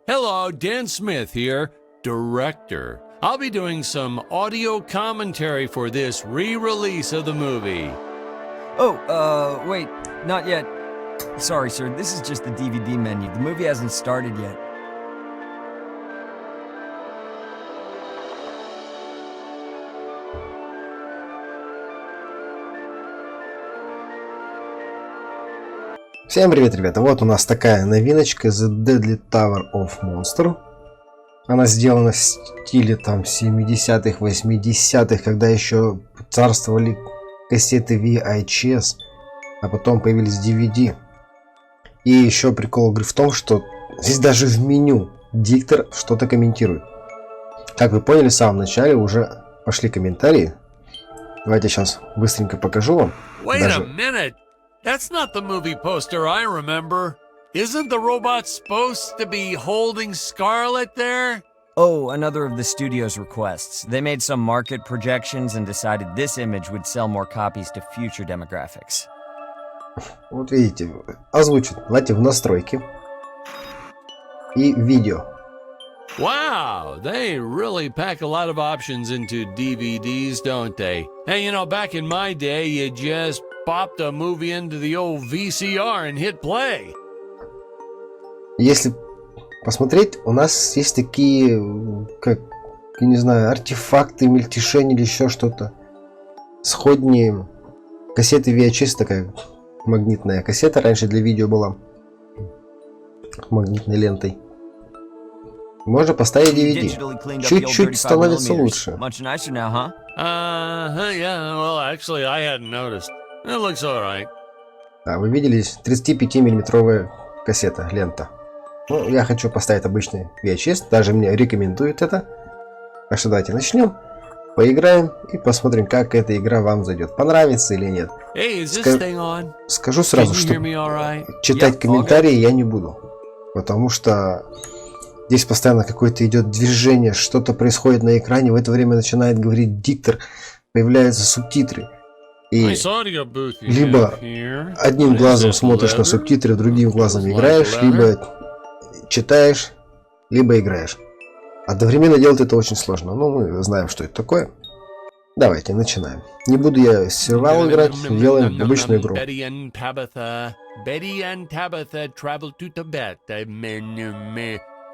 Hello, Dan Smith here, director. I'll be doing some audio commentary for this re-release of the movie. Oh, wait, not yet. Sorry, sir, this is just the DVD menu. The movie hasn't started yet. Всем привет, ребята! Вот у нас такая новиночка The Deadly Tower of Monster. Она сделана в стиле там 70-х, 80-х, когда еще царствовали кассеты VHS, а потом появились DVD. И еще прикол игры в том, что здесь даже в меню диктор что-то комментирует. Как вы поняли, в самом начале уже пошли комментарии. Давайте сейчас быстренько покажу вам. That's not the movie poster I remember. Isn't the robot supposed to be holding Scarlet there? Oh, another of the studio's requests. They made some market projections and decided this image would sell more copies to future demographics. Вот видите, озвучит. Давайте в настройки. И видео. Wow, they really pack a lot of options into DVDs, don't they? Hey, you know, back in my day, you just popped a movie into the old VCR and hit play. Если посмотреть, у нас есть такие, как, я не знаю, артефакты, мельтешения или еще что-то. Сходни кассеты VHS, такая магнитная кассета, раньше для видео была магнитной лентой. Можно поставить DVD. Чуть-чуть становится лучше. Yeah, well, actually, I hadn't noticed. It looks all right. Да, вы видели, 35-миллиметровая кассета, лента. Ну, я хочу поставить обычный VHS, даже мне рекомендуют это. Так что давайте начнем, поиграем и посмотрим, как эта игра вам зайдет. Понравится или нет. Скажу сразу, что читать комментарии я не буду. Потому что здесь постоянно какое-то идет движение, что-то происходит на экране, в это время начинает говорить диктор, появляются субтитры. И либо одним глазом смотришь на субтитры, другим глазом играешь, либо читаешь, либо играешь. Одновременно делать это очень сложно. Но мы знаем, что это такое. Давайте начинаем. Не буду я сервал играть, делаем обычную игру.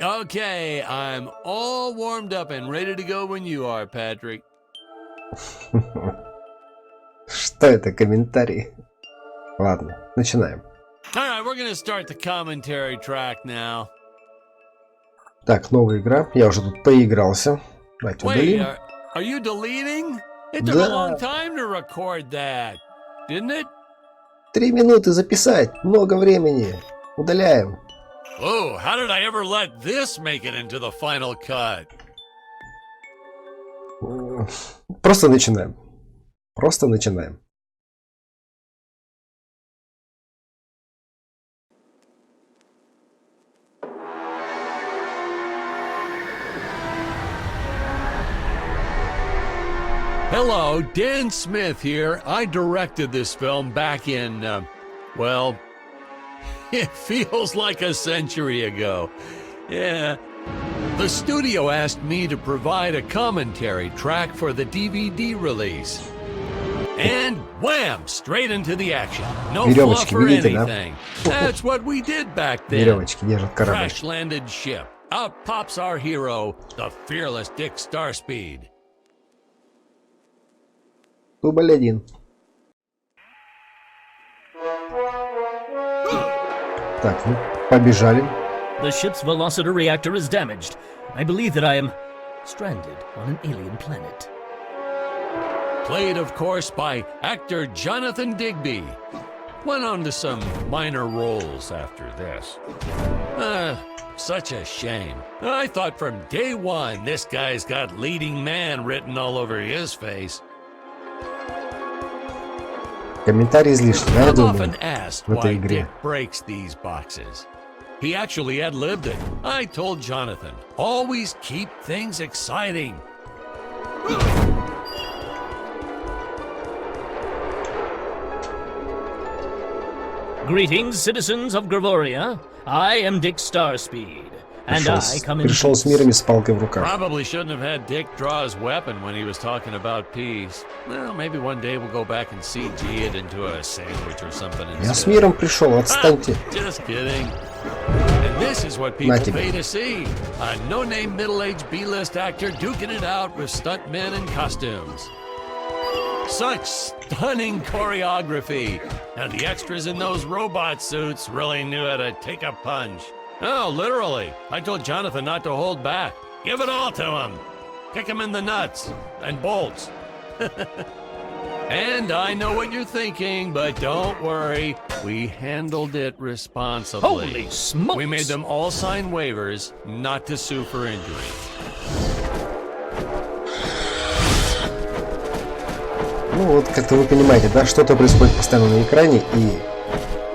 Okay, I'm all warmed up and ready to go when you are, Patrick. Что это, комментарии? Ладно, начинаем. Alright, we're gonna start the commentary track now. Так, новая игра. Я уже тут поигрался. Давайте удалим. Are you deleting? It took a long time to record that, didn't it? 3 минуты записать. Много времени. Удаляем. Oh, how did I ever let this make it into the final cut? Просто начинаем. Просто начинаем. Hello, Dan Smith here. I directed this film back in, well, it feels like a century ago. Yeah. The studio asked me to provide a commentary track for the DVD release. And wham! Straight into the action. No fluff or anything. That's what we did back then. Crash-landed ship. Out pops our hero, the fearless Dick Starspeed. Дубль 1. Так, ну, побежали. The ship's velocity reactor is damaged. I believe that I am stranded on an alien planet. Played, of course, by actor Jonathan Digby. Went on to some minor roles after this. Such a shame. I thought from day one this guy's got leading man written all over his face. Комментарий излишний, я думаю, often asked why Dick breaks these boxes. He actually ad-libbed it. I told Jonathan, always keep things exciting. Greetings, citizens of Gravoria. I am Dick Starspeed, And I come in пришел с peace. миром и с палкой в руках. Probably shouldn't have had Dick draw his weapon when he was talking about peace. Well, maybe one day we'll go back and CG it into a sandwich or something Я с instead. миром пришел, отстаньте. Just kidding. And this is what people Natty. pay to see. A no-name middle-aged B-list actor duking it out with stuntmen in costumes. Such stunning choreography. And the extras in those robot suits really knew how to take a punch. Oh, literally. I told Jonathan not to hold back. Give it all to him. Kick him in the nuts and bolts. And I know what you're thinking, but don't worry. We handled it responsibly. Holy smokes! We made them all sign waivers not to sue for injury. Ну вот, как-то вы понимаете, да, что-то происходит постоянно на экране, и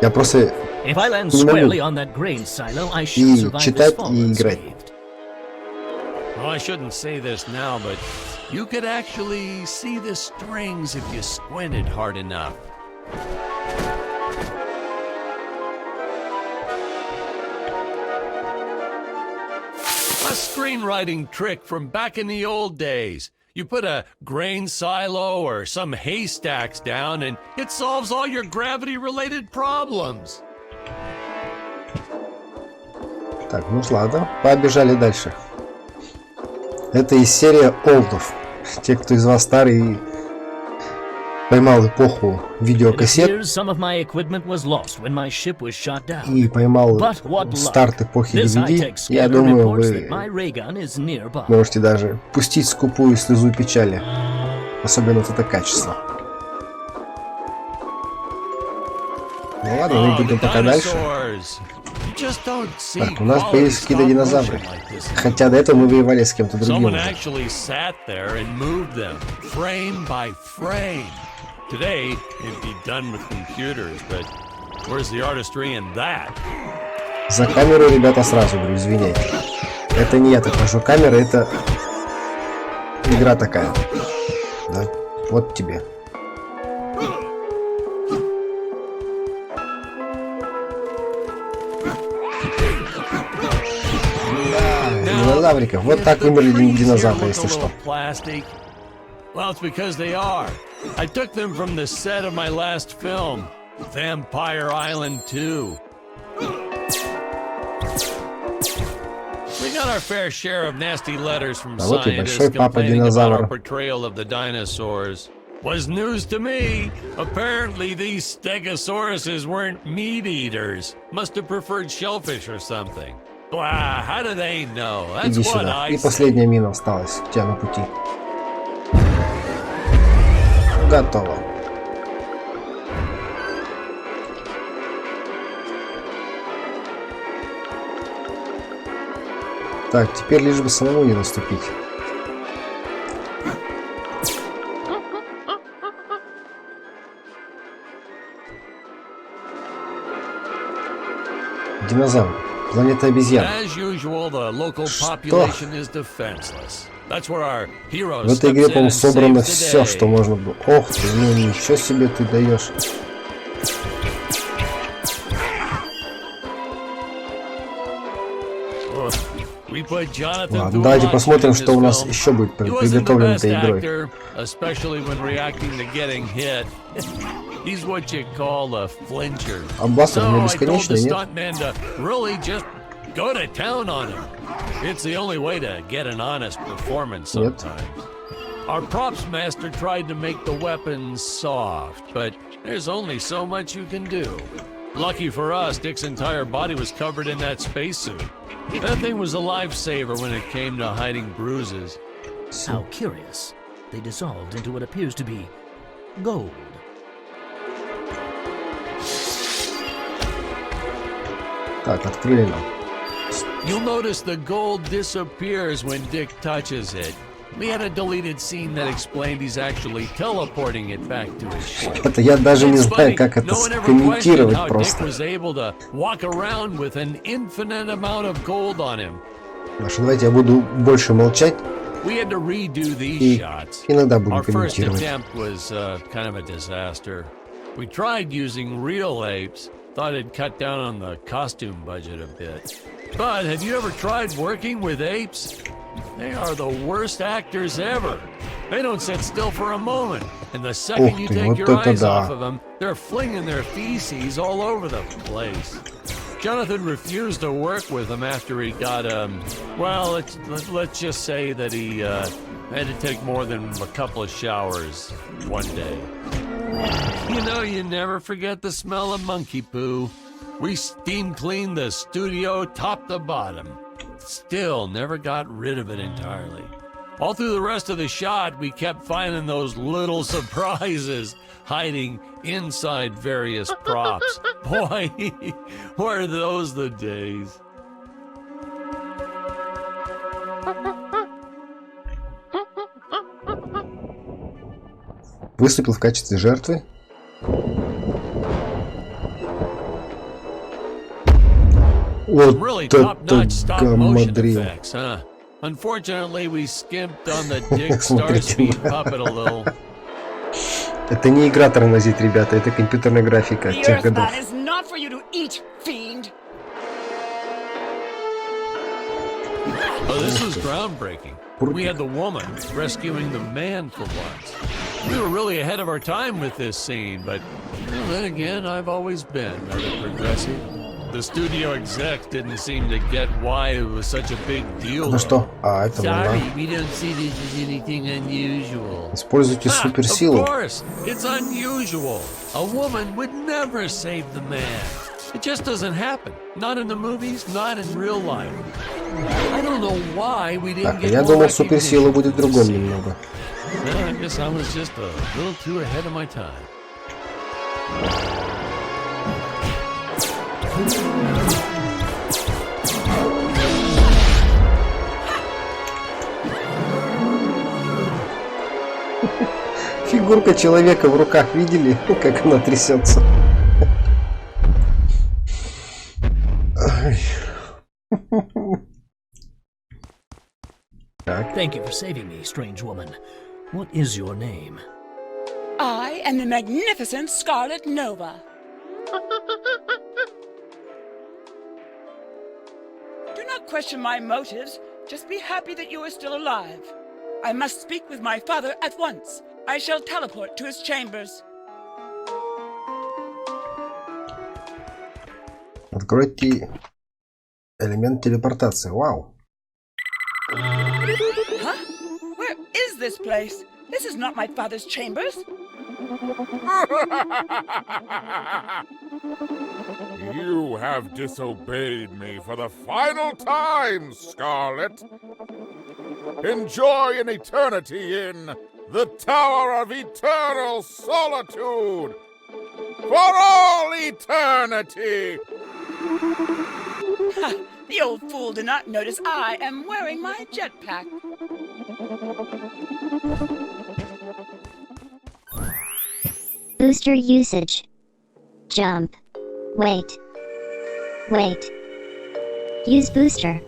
я просто If I land не squarely могу on that grain silo, I и should survive this читать, fall и играть. unscathed. Well, I shouldn't say this now, but you could actually see the strings if you squinted hard enough. A screenwriting trick from back in the old days. You put a grain silo or some haystacks down and it solves all your gravity-related problems. Так, ну ладно, побежали дальше. Это из серии олдов. Те, кто из вас старый поймал эпоху It видеокассет appears some of my equipment was lost when my ship was shot down. и поймал But what luck. старт эпохи This DVD, high-tech я scanner думаю, reports that my вы ray gun is nearby. можете даже пустить скупую слезу печали. Особенно вот это качество. Ну ладно, мы будем пока дальше. dinosaurs. You just don't see Так, у нас quality появились какие-то stop динозавры. motion like this. Хотя до этого мы воевали с кем-то другим. Someone уже. actually sat there and moved them, frame by frame. Today, it'd be done with computers, but where's the artistry in that? За камеру, ребята, сразу говорю, извиняйте. Это не я так прошу камеры, это игра такая. Да? Вот тебе. Динозавриков. Вот так вымерли динозавры, если что. Well, it's because they are. I took them from the set of my last film, Vampire Island 2. We got our fair share of nasty letters from А вот и scientists большой папа complaining about our динозавр. portrayal of the dinosaurs. Was news to me. Apparently, these stegosauruses weren't meat eaters. Must have preferred shellfish or something. Wow, how do they know? That's Иди what сюда. I И say. последняя мина осталась у тебя на пути. Готово. Так, теперь лишь бы самому не наступить. Динозавр. Планета обезьян. As usual, the local population is defenseless. That's where our hero В этой игре, steps in по-моему, and собрано saves the все, day. что можно было. Ох ты, ну ничего себе ты даешь. We put Jonathan Ладно, through a давайте lot посмотрим, in что this у нас film. еще будет He wasn't the приготовлено best этой игрой. actor, especially when reacting to getting hit. He's what you call a flincher. А бластер у So меня I told the бесконечный, нет? stuntman to really just go to town on him. It's the only way to get an honest performance Нет. sometimes. Our props master tried to make the weapons soft, but there's only so much you can do. Lucky for us, Dick's entire body was covered in that spacesuit. That thing was a lifesaver when it came to hiding bruises. How curious. They dissolved into what appears to be gold. Так, открыли нам. You'll notice the gold disappears when Dick touches it. We had a deleted scene that explained he's actually teleporting it back to his ship. Это я даже не It's знаю, funny, как это no one ever questioned скомментировать how Dick просто. was able to walk around with an infinite amount of gold on him. Потому давайте я буду больше молчать We had to redo these и shots. иногда буду Our first комментировать. attempt was kind of a disaster. We tried using real apes, thought it'd cut down on the costume budget a bit. But have you ever tried working with apes? They are the worst actors ever. They don't sit still for a moment. And the second you take your eyes off of them, they're flinging their feces all over the place. Jonathan refused to work with him after he got, well, let's just say that he had to take more than a couple of showers one day. You know, you never forget the smell of monkey poo. We steam cleaned the studio top to bottom. Still never got rid of it entirely. All through the rest of the shot, we kept finding those little surprises hiding inside various props. Boy, were those the days. Выступил в качестве жертвы. Вот Really это top-notch stop motion гамадрил. effects, huh? Unfortunately, we skimped on the Dick Starspeed puppet a little. Это не игра тормозит, ребята, это компьютерная графика тех годов. is not for you to eat, fiend. Oh, this was groundbreaking. We had the woman rescuing the man for once. We were really ahead of our time with this scene, but well, then again, I've always been rather progressive. The studio execs didn't seem to get why it was such a big deal. Ну что? А, это Sorry, волна. we don't see this as anything unusual. Используйте суперсилу. Of course, it's unusual. A woman would never save the man. It just doesn't happen. Not in the movies, not in real life. I don't know why we didn't Так, get я more думал, суперсила recognition будет в for this другом scene. немного. Well, I guess I was just a little too ahead of my time. Фигурка человека в руках видели, как она трясется? Так. Thank you for saving me, strange woman. What is your name? I am the magnificent Scarlet Nova. Do not question my motives. Just be happy that you are still alive. I must speak with my father at once. I shall teleport to his chambers. Откройте элемент телепортации. Вау. Huh? Where is this place? This is not my father's chambers. You have disobeyed me for the final time, Scarlet. Enjoy an eternity in the Tower of Eternal Solitude. For all eternity! Ha! The old fool did not notice I am wearing my jetpack. Booster usage. Jump. Wait. Wait. Use booster.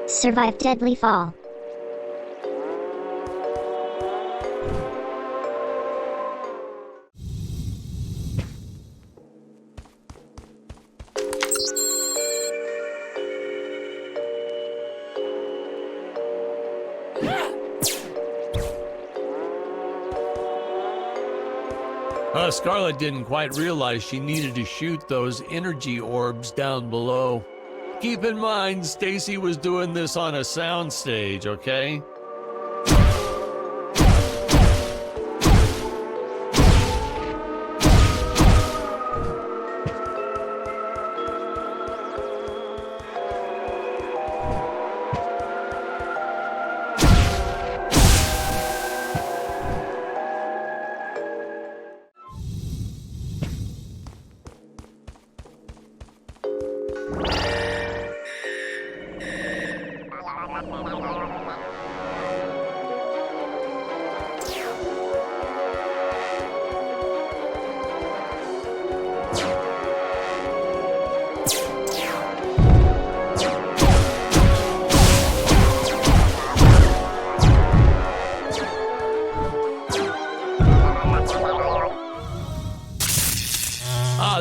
Survive deadly fall. Scarlett didn't quite realize she needed to shoot those energy orbs down below. Keep in mind, Stacy was doing this on a soundstage, okay?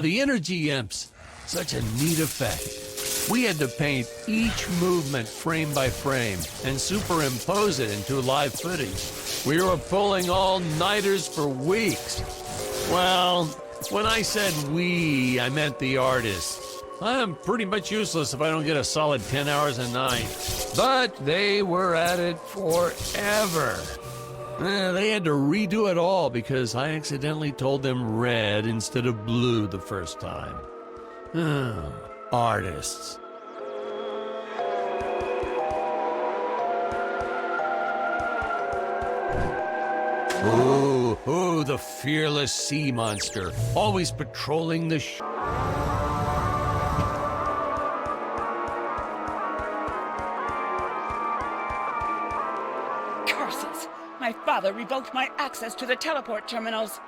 The energy imps. Such a neat effect. We had to paint each movement frame by frame and superimpose it into live footage. We were pulling all-nighters for weeks. Well, when I said we, I meant the artists. I'm pretty much useless if I don't get a solid 10 hours a night. But they were at it forever. They had to redo it all because I accidentally told them red instead of blue the first time. Artists. Ooh, the fearless sea monster, always patrolling the Curses! My father revoked my access to the teleport terminals.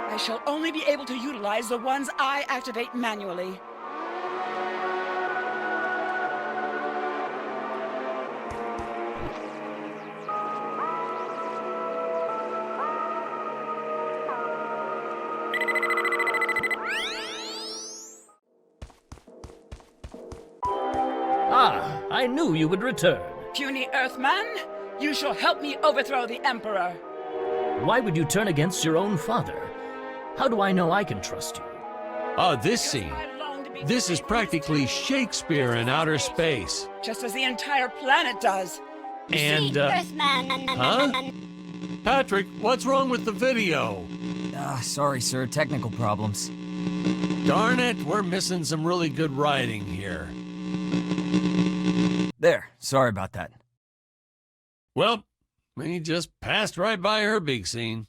I shall only be able to utilize the ones I activate manually. Ah, I knew you would return. Puny Earthman, you shall help me overthrow the Emperor. Why would you turn against your own father? How do I know I can trust you? this scene. This is practically Shakespeare in outer space. Just as the entire planet does. And, huh? Patrick, what's wrong with the video? Sorry, sir. Technical problems. Darn it, we're missing some really good writing here. There. Sorry about that. Well, we just passed right by her big scene.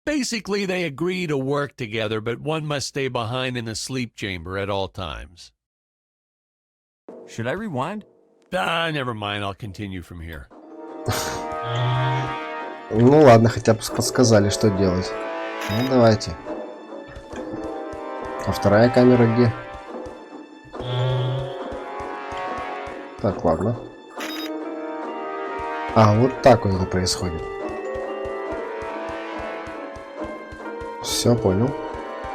Basically, they agree to work together, but one must stay behind in the sleep chamber at all times. Should I rewind? Never mind, I'll continue from here. Ну ладно, хотя бы подсказали, что делать. Ну давайте. А вторая камера где? Так, ладно. Вот так вот это происходит. Все, понял.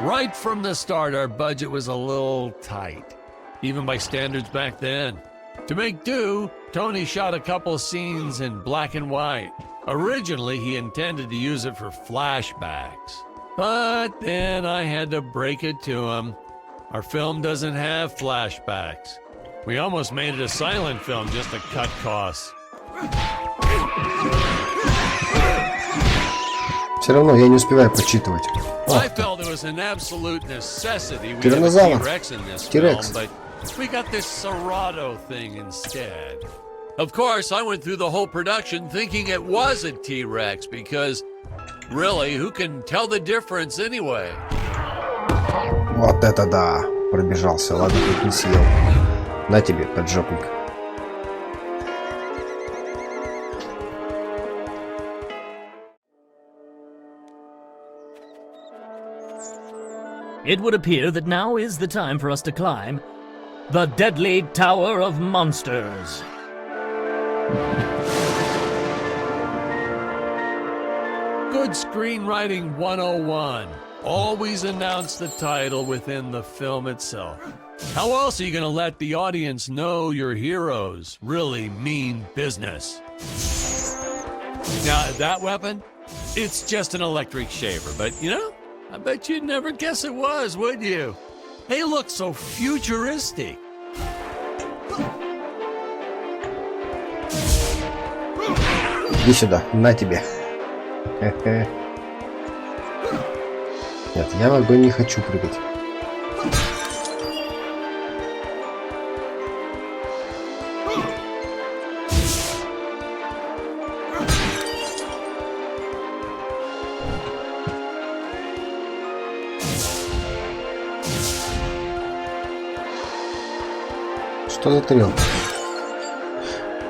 Right from the start, our budget was a little tight, even by standards back then. To make do, Tony shot a couple scenes in black and white. Originally, he intended to use it for flashbacks. But then I had to break it to him. Our film doesn't have flashbacks. We almost made it a silent film just to cut costs. Все равно я не успеваю почитывать. I felt it was an absolute necessity we have a Тираннозавр. T-Rex in this T-Rex. film, but we got this Serato thing instead. Of course, I went through the whole production thinking it was a T-Rex because, really, who can tell the difference anyway? Вот это да! Пробежался, ладно, тут не съел. На тебе, поджопник. It would appear that now is the time for us to climb the deadly Tower of Monsters. Good screenwriting 101. Always announce the title within the film itself. How else are you going to let the audience know your heroes really mean business? Now, that weapon? It's just an electric shaver, but you know, I bet you'd never guess it was, would you? They look so futuristic. Иди сюда, на тебе. Нет, я в огонь не хочу прыгать. Что за тарелка?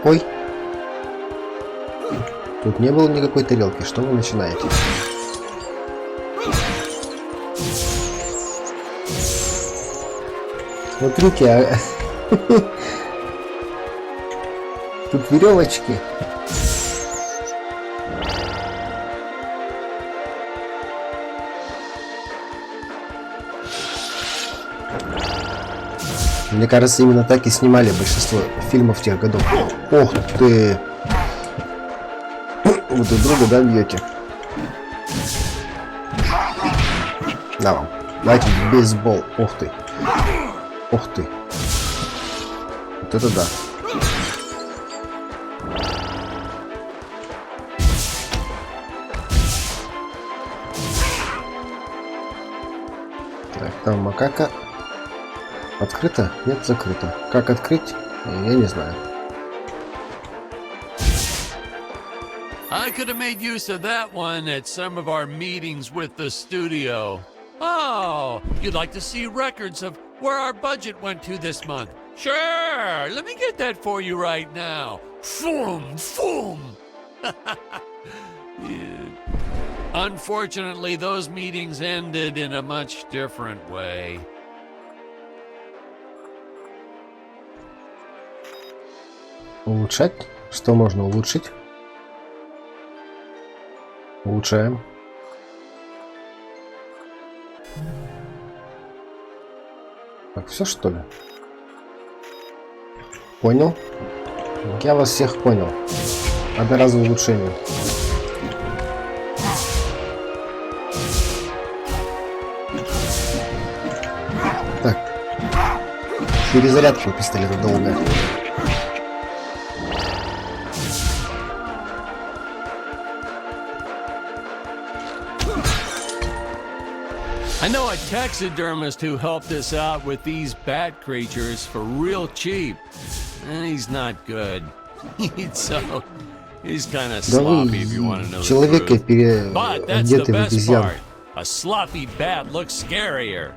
Ой. Тут не было никакой тарелки. Что вы начинаете? Смотрите, тут веревочки. Мне кажется, именно так и снимали большинство фильмов тех годов. Ох ты! Вы друг друга, да, бьете? На вам. Давайте бейсбол. Ух ты. Ух ты. Вот это да. Так, там макака. Открыто? Нет, закрыто. Как открыть? Я не знаю. I could have made use of that one at some of our meetings with the studio. Oh, you'd like to see records of where our budget went to this month? Sure, let me get that for you right now. Foom, foom. Yeah. Unfortunately, those meetings ended in a much different way. Улучшать? Что можно улучшить? Улучшаем. Так, все что ли? Понял? Я вас всех понял. Одноразовое улучшение. Так. Перезарядка у пистолета долгая. I know a taxidermist who helped us out with these bat creatures for real cheap. And he's not good. He's kind of Да sloppy if you want to know вы the человека truth. But that's the переодеты в best обезьян. part. A sloppy bat looks scarier.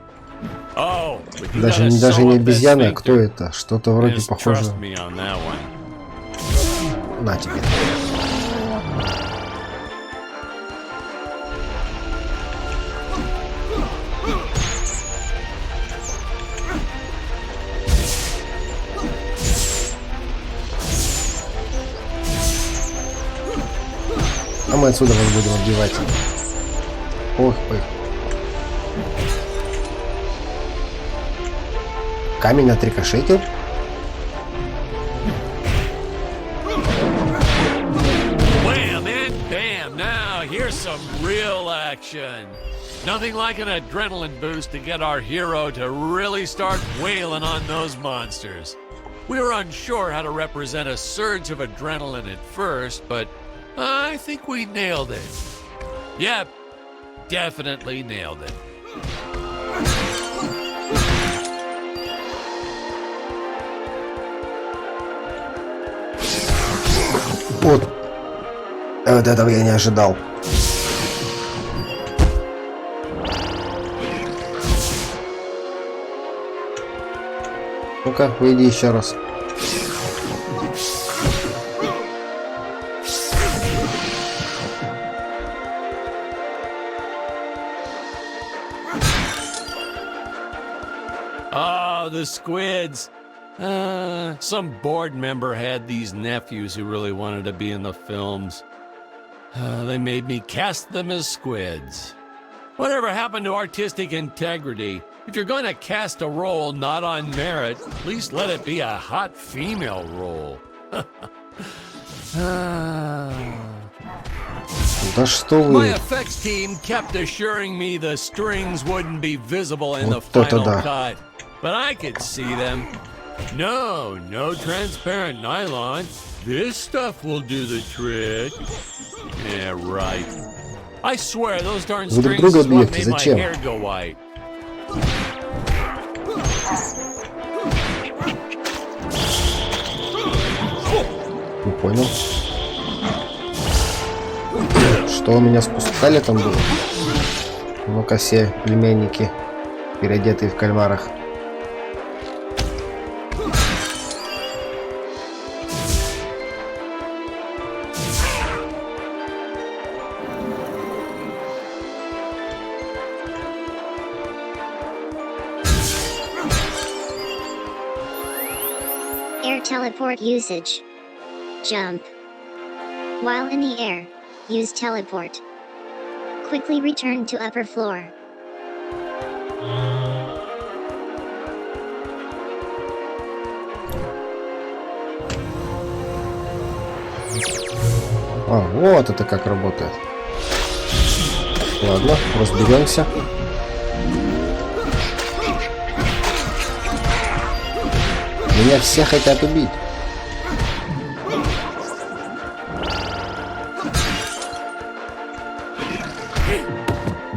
Oh, but you Даже gotta не sew up that обезьяна, а кто sphincter. это? Что-то вроде Just похоже. trust me on that one. На тебе. А мы отсюда вас будем отбивать. Ох, ой. Камень отрикошетил. Wham and bam! Now here's some real action. Nothing like an adrenaline boost to get our hero to really start wailing on those monsters. We were unsure how to represent a surge of adrenaline at first, but I think we nailed it. Yep, definitely nailed it. Вот. Вот этого я не ожидал. Ну-ка, выйди еще раз. Oh, the squids. Some board member had these nephews who really wanted to be in the films. They made me cast them as squids. Whatever happened to artistic integrity? If you're going to cast a role not on merit, at least let it be a hot female role. Да что My вы? effects team kept assuring me the strings wouldn't be visible in the Вот это final да. cut, but I could see them. No transparent nylon. This stuff will do the trick. Yeah, right. I swear those darn Вы друг strings друга is what бьете, made my зачем? hair go white. Не понял. Что у меня спускали там было? Ну-ка все племянники, переодетые в кальмарах. Air teleport usage. Jump. While in the air, use teleport. Quickly return to upper floor. А, вот это как работает. Ладно, разберемся. Меня все хотят убить.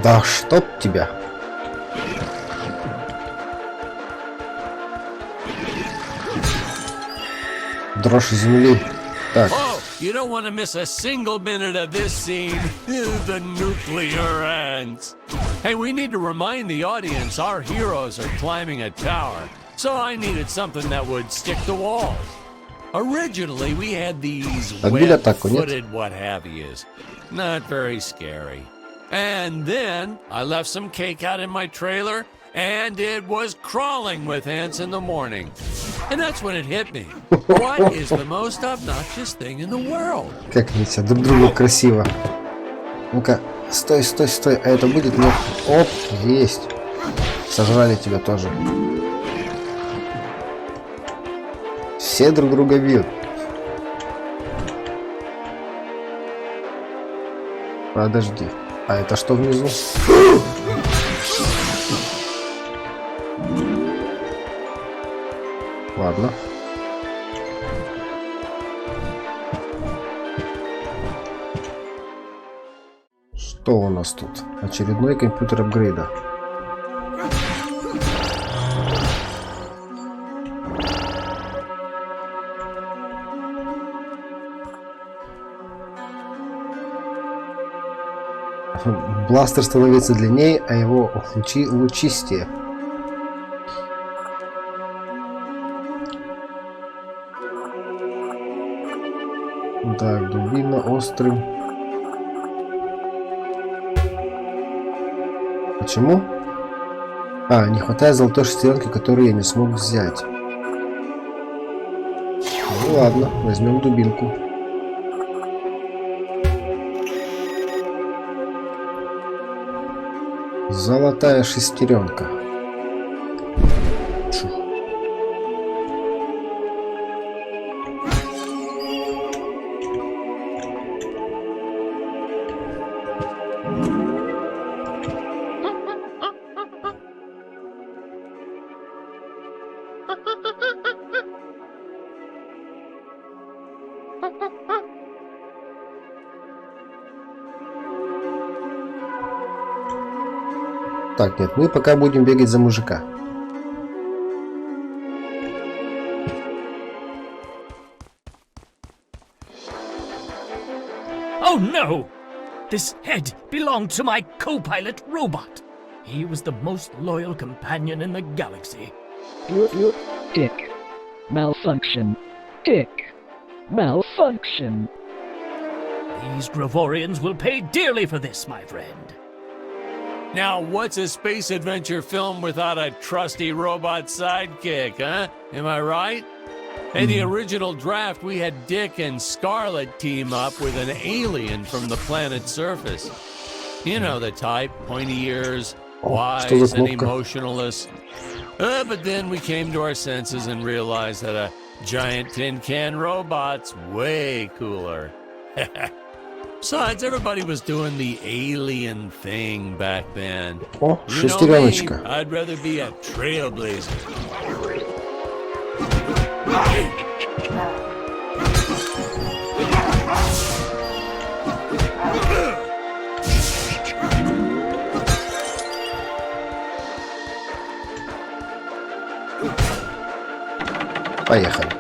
Да чтоб тебя. Дрожь земли. Так. Oh, you don't want to miss a single minute of this scene. The nuclear ants. Hey, we need to remind the audience our heroes are climbing a tower. So I needed something that would stick to walls. Originally, we had these web-footed what-have-yous. Not very scary. And then I left some cake out in my trailer, and it was crawling with ants in the morning. And that's when it hit me. What is the most obnoxious thing in the world? Как они все друг другу красиво. Ну-ка, стой, стой, стой. А это будет мне... Оп, есть. Сожрали тебя тоже. Все друг друга бьют. Подожди. А это что внизу? Ладно. Что у нас тут? Очередной компьютер апгрейда. Бластер становится длиннее, а его лучи лучистее. Так, дубина острым. Почему? А, не хватает золотой шестеренки, которую я не смог взять. Ну ладно, возьмем дубинку. Золотая шестеренка. Чух. Так, нет, мы пока будем бегать за мужика. Oh no! This head belonged to my co-pilot robot. He was the most loyal companion in the galaxy. Dick. Malfunction. Dick. Malfunction. These Gravorians will pay dearly for this, my friend. Now, what's a space adventure film without a trusty robot sidekick, huh? Am I right? In the original draft, we had Dick and Scarlet team up with an alien from the planet's surface. You know the type, pointy ears, wise and emotionless. But then we came to our senses and realized that a giant tin can robot's way cooler. Besides, everybody was doing the alien thing back then. О, You know me, шестереночка. I'd rather be a trailblazer. Поехали.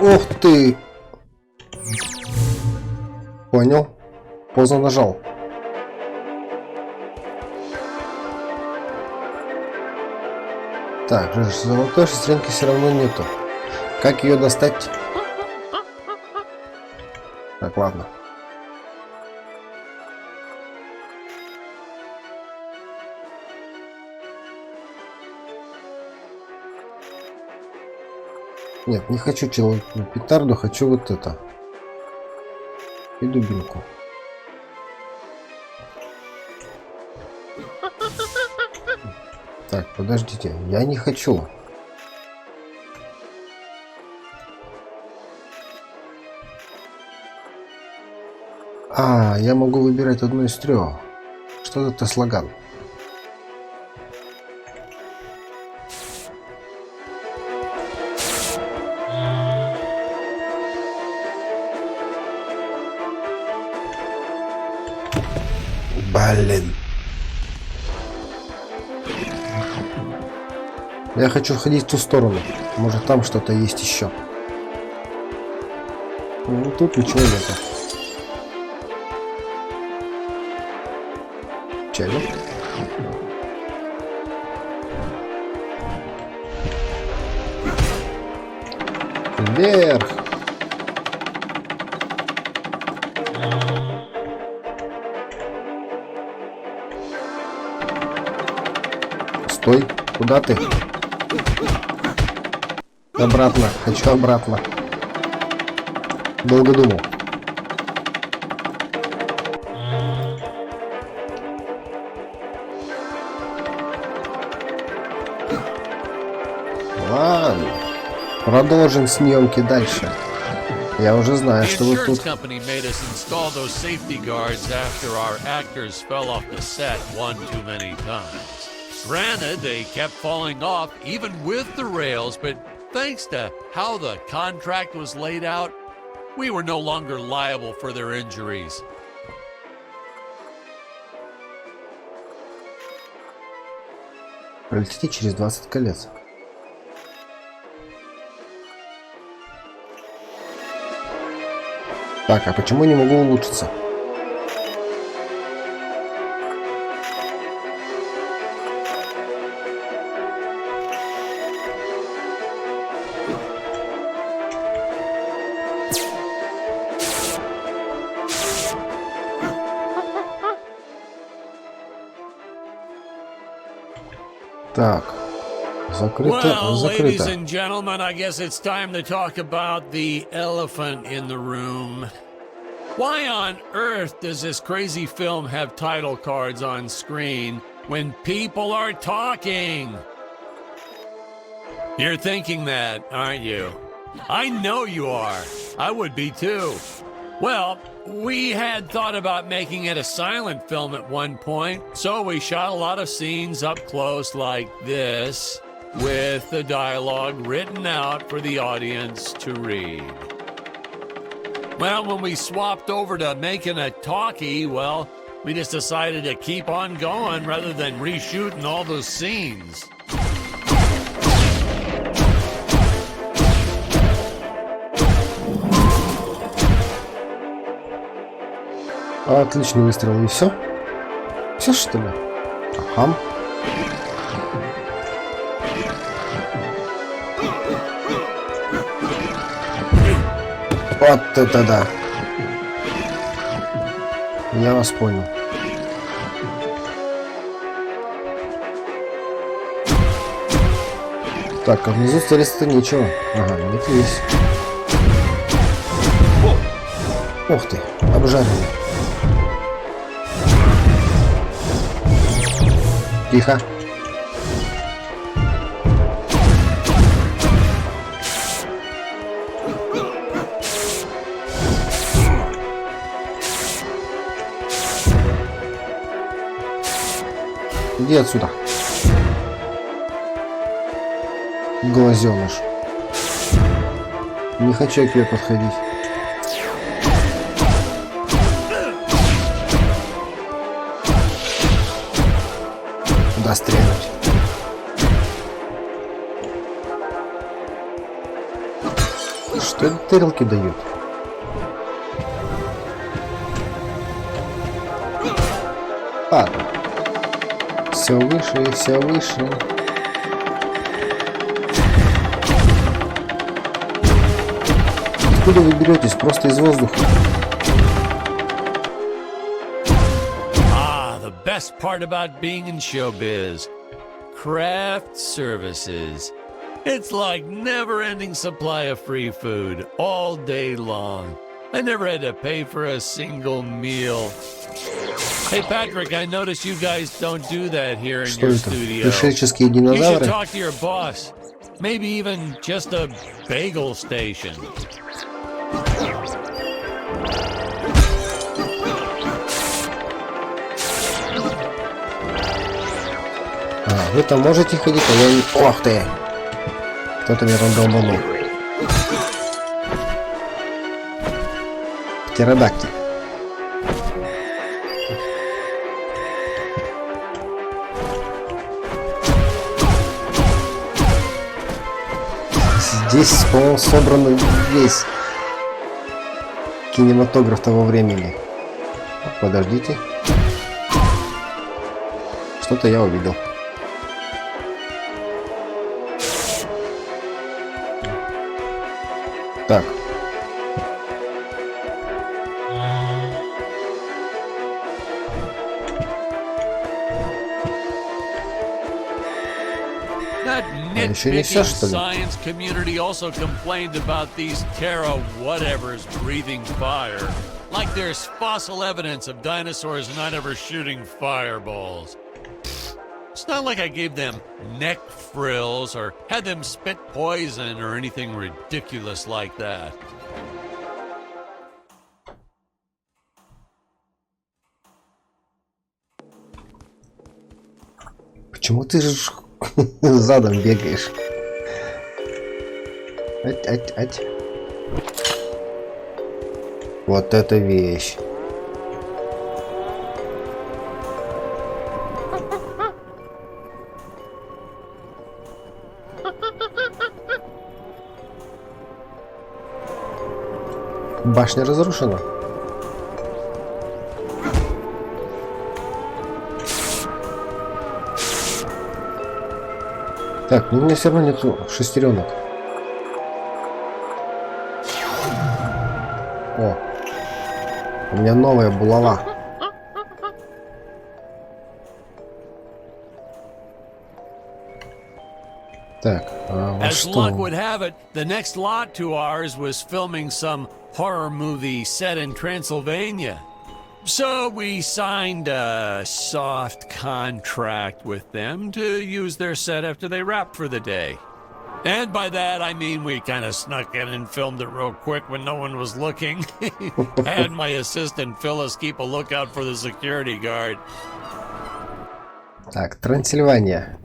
Ух ты! Понял. Поздно нажал. Так, золотой шестеренки все равно нету. Как ее достать? Так, ладно. Нет, не хочу петарду, хочу вот это. И дубинку. Так, подождите, я не хочу. А, я могу выбирать одну из трех. Что это слоган? Блин. Я хочу ходить в ту сторону. Может, там что-то есть еще. Ну, тут ничего нет. Чайник. Вверх. Стой. Куда ты? Обратно. Хочу обратно. Долго думал. Ладно. Продолжим съемки дальше. Я уже знаю, что вы тут. Company made us install those safety guards after our actors fell off the set one too many times. Granted, they kept falling off even with the rails, but thanks to how the contract was laid out, we were no longer liable for their injuries. Пролетите через 20 колец. Так, а почему не могу улучшиться? Так, закрыто, Well, ladies закрыто. and gentlemen, I guess it's time to talk about the elephant in the room. Why on earth does this crazy film have title cards on screen when people are talking? You're thinking that, aren't you? I know you are. I would be too. Well, we had thought about making it a silent film at one point, so we shot a lot of scenes up close like this, with the dialogue written out for the audience to read. Well, when we swapped over to making a talkie, well, we just decided to keep on going rather than reshooting all those scenes. Отличный выстрел, и все? Все, что ли? Ага. Вот это да. Я вас понял. Так, а внизу стрелять-то нечего. Ага, нет, есть. Ух ты, обжаренный. Тихо. Иди отсюда. Глазеныш. Не хочу к тебе подходить. Куда стрелять? Что это тарелки дают? Ладно. Все выше и все выше. Откуда вы беретесь? Просто из воздуха. The best part about being in showbiz, craft services. It's like never-ending supply of free food all day long. I never had to pay for a single meal. Hey, Patrick, I notice you guys don't do that here in Что your это? studio. Пришельческие You should динозавры? talk to your boss. Maybe even just a bagel station. А, вы там можете ходить, а я не... Ох ты! Кто-то меня там долбанул. Птеродактиль. Здесь, по-моему, собран весь кинематограф того времени. Подождите. Что-то я увидел. Так. That еще не всё, nitpicking что ли? science community also complained about these Terra whatevers breathing fire. Like there's fossil evidence of dinosaurs not ever shooting fireballs. It's not like I gave them neck frills or had them spit poison or anything ridiculous like that. Почему ты же задом бегаешь? Ать. Вот это вещь. Башня разрушена. Так, ну у меня все равно нету шестеренок. О, у меня новая булава. Так, а во As luck что? would have it, the next lot to ours was filming some horror movie set in Transylvania. So we signed a soft contract with them to use their set after they wrapped for the day. And by that, I mean we kind of snuck in and filmed it real quick when no one was looking. I had my assistant Phyllis keep a lookout for the security guard. Так, Трансильвания.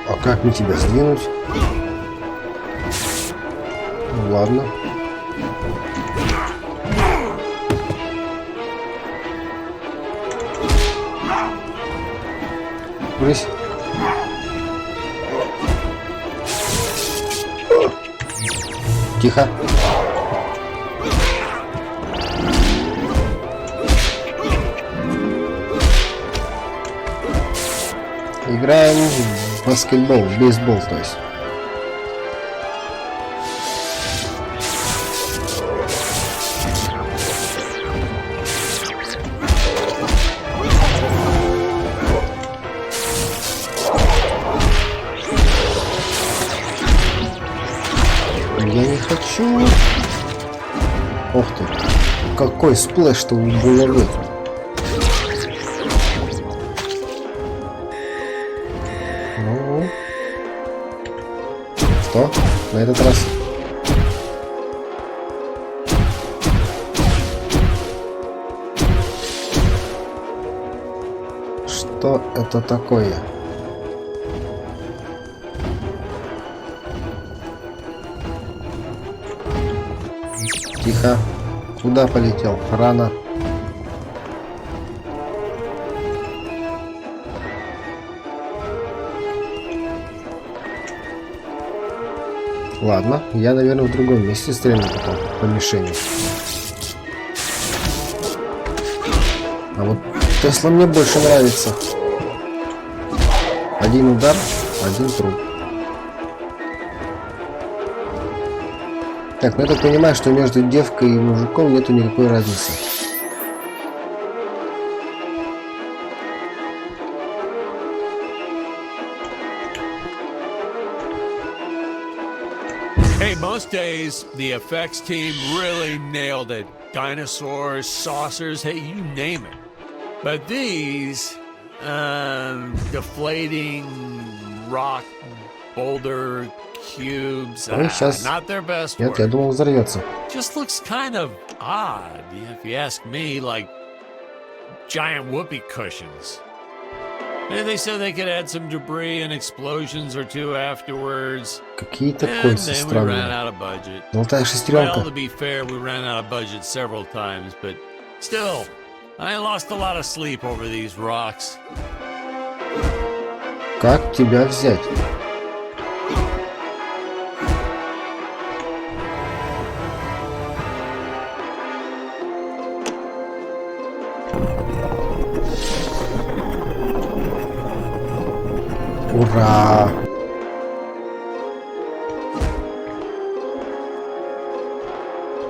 А как мне тебя сдвинуть? Ну ладно. Брысь. Тихо. Играем в баскетбол, в бейсбол, то есть. Я не хочу. Ох ты, какой сплэш-то у головы. Ну, что? На этот раз? Что это такое? Тихо. Куда полетел? Рано. Ладно, я, наверное, в другом месте стрельну потом по мишени. А вот Тесла мне больше нравится. Один удар, один труп. Так, ну я так понимаю, что между девкой и мужиком нету никакой разницы. Hey, most days, the effects team really nailed it. Dinosaurs, saucers, hey, you name it. But these, deflating rock, boulder, cubes, Ой, сейчас. not their best Нет, я work. думал, взорвется. Just looks kind of odd, if you ask me, like giant whoopee cushions. And they said they could add some debris and explosions or two afterwards. Какие-то And кольца then we ran странные. out of budget. Золотая Well, шестеренка. to be fair, we ran out of budget several times, but still, I lost a lot of sleep over these rocks. Как тебя взять? Ура!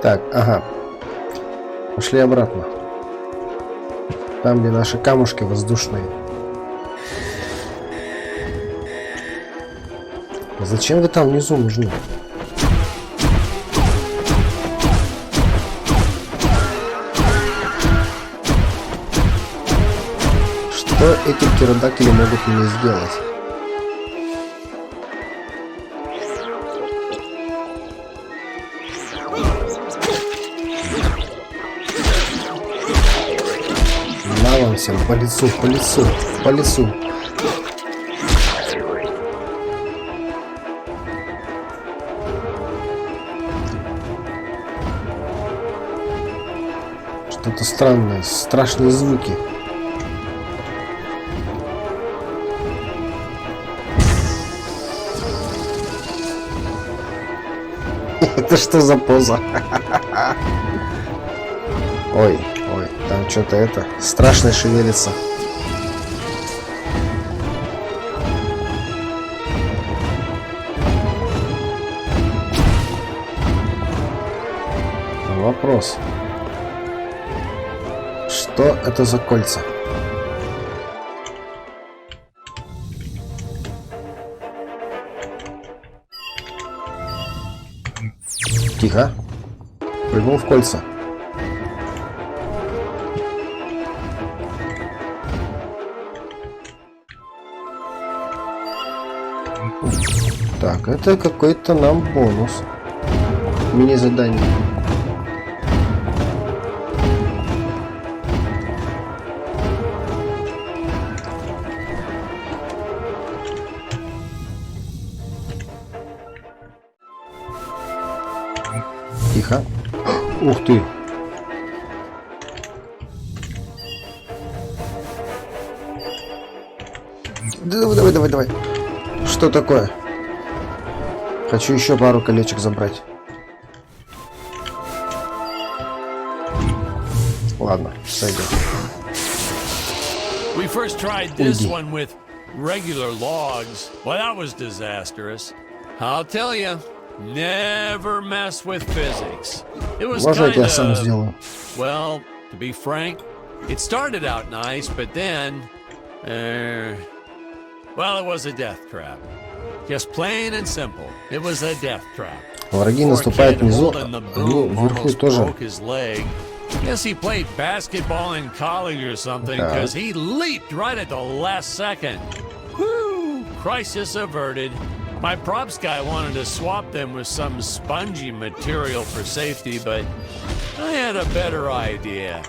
Так, ага. Пошли обратно. Там, где наши камушки воздушные. А зачем вы там внизу нужны? Что эти птеродактили могут мне сделать? На вам всем по лицу, по лицу, по лицу. Что-то странное, страшные звуки. Это что за поза? Ой, ой, там что-то это страшно шевелится. Вопрос. Что это за кольца? Тихо. Прыгнул в кольца. Так, это какой-то нам бонус. Мини-задание. Тихо. Ух ты. Давай, давай, давай. Что такое? Хочу еще пару колечек забрать. Ладно, сойдет. We first tried this one with regular logs. Well, that was disastrous. I'll tell you, never mess with physics. It was Можно я сам kind сделаю? of, well, to be frank, it started out nice, but then, well, it was a death trap. Just plain and simple. It was a death trap. Враги Poor наступают kid внизу, holding the они boom вверху almost тоже. broke his leg. Guess he played basketball in college or something, Yeah. because he leaped right at the last second. Whew! Crisis averted. My props guy wanted to swap them with some spongy material for safety, but I had a better idea.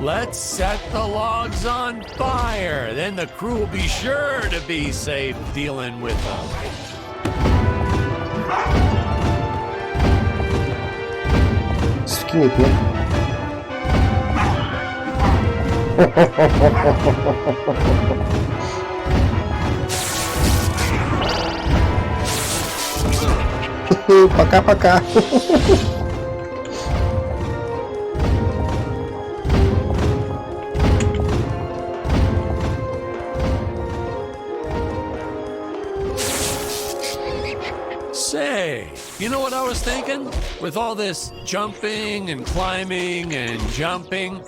Let's set the logs on fire. Then the crew will be sure to be safe dealing with them. Скинет, нет? Пока-пока. Say, you know what I was thinking? With all this jumping and climbing and jumping,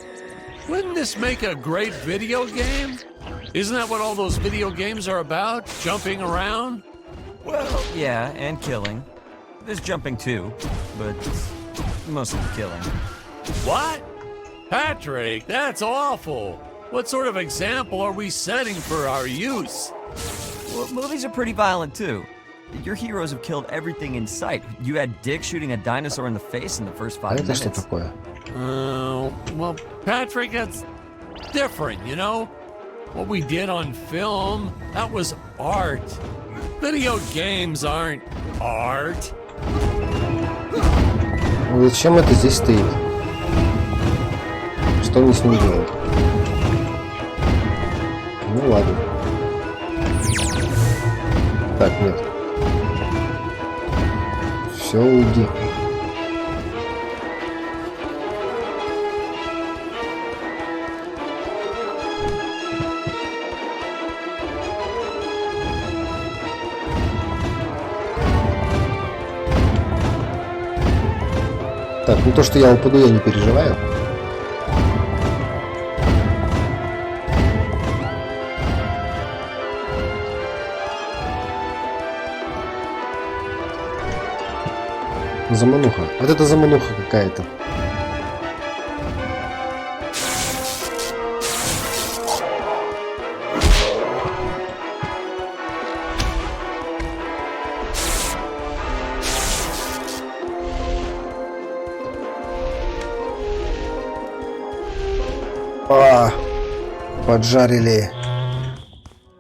wouldn't this make a great video game? Isn't that what all those video games are about? Jumping around? Well, yeah, and killing. There's jumping too, but mostly killing. What? Patrick, that's awful. What sort of example are we setting for our youth? Well, movies are pretty violent too. Your heroes have killed everything in sight. You had Dick shooting a dinosaur in the face in the first А 5 это что minutes. такое? Well, Patrick, that's different, you know? What we did on film, that was art. Video games aren't art. Ну, зачем это здесь стоит? Что мне с ним делать? Ну ладно. Так, нет. Все, уйди. Так, ну то, что я упаду, я не переживаю. Замануха. Вот это замануха какая-то. Поджарили.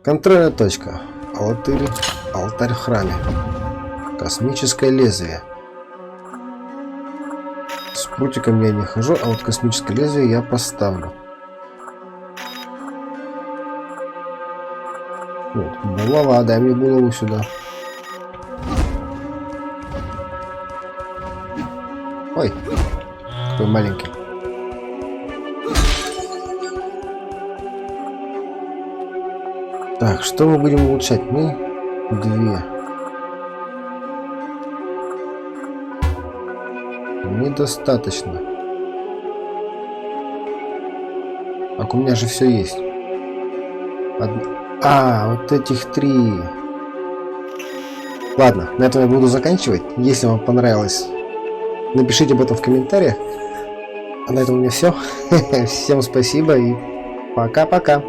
Контрольная точка. Алтарь в храме. Космическое лезвие. С прутиком я не хожу, а вот космическое лезвие я поставлю. Вот, булава, дай мне булаву сюда. Ой, какой маленький. Так, что мы будем улучшать? Мы 2. Недостаточно. Так, у меня же все есть. Вот этих 3. Ладно, на этом я буду заканчивать. Если вам понравилось, напишите об этом в комментариях. А на этом у меня все. Всем спасибо и пока-пока.